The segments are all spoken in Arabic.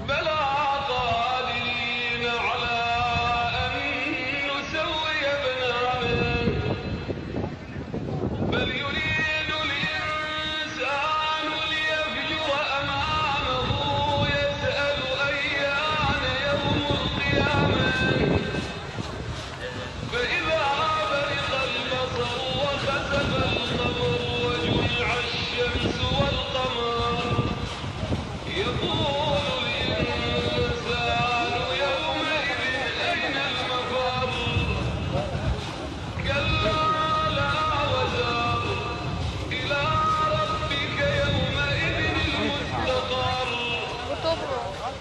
بلى قادرين على أن نسوي بنانه بل يريد الإنسان ليفجر أمامه يسأل أيان يوم القيامة فإذا برق البصر وخسف القمر وجمع الشمس والقمر يقول الإنسان يومئذ أين المفر كلا لا وزر إلى ربك يومئذ المستقر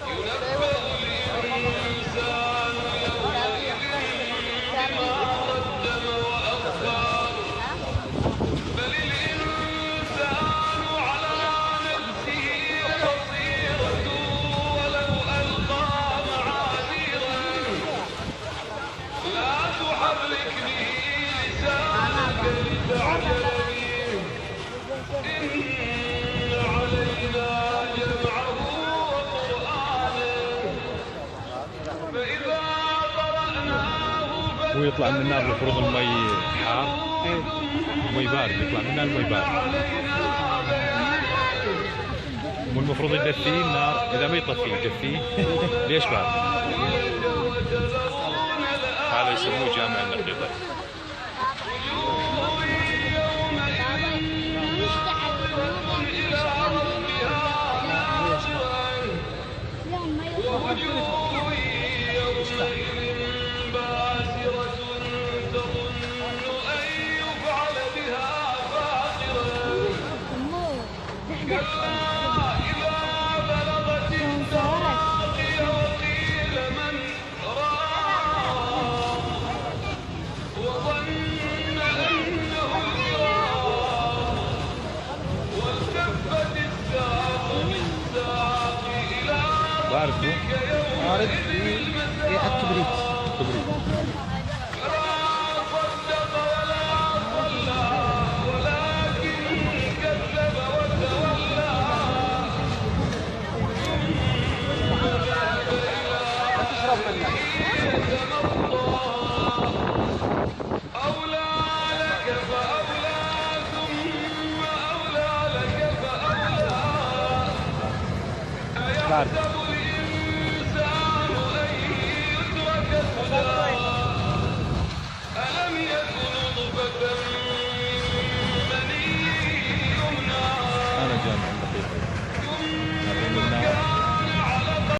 ينبأ الإنسان يومئذ بما قدم وأخر بل الإنسان على نفسه بصيرة ولو ألقى معاذيره لا تحرك به لسانك لتعجل به إن علينا جمعه وقرآنه فإذا قرأناه ويطلع من النار المفروض المي حار، المي بارد، يطلع منها المي بارد، والمفروض يدفيه النار، إذا ما يطفيه يدفيه. ليش بارد؟ هذا يسموه جامع النقيضة. ووجوه يومئذ باسرة تظن أن يفعل بها فاقرة كلا إذا بلغت التراقي وقيل من راق وظن أنه الفراق والتفت الساق بالساق إلى بارد بارد ريحة كبريت. فلا صدق ولا صلى ولكن كذب وتولى ثم ذهب إلى أهله يتمطى أولى لك فأولى ثم أولى لك فأولى أيحسب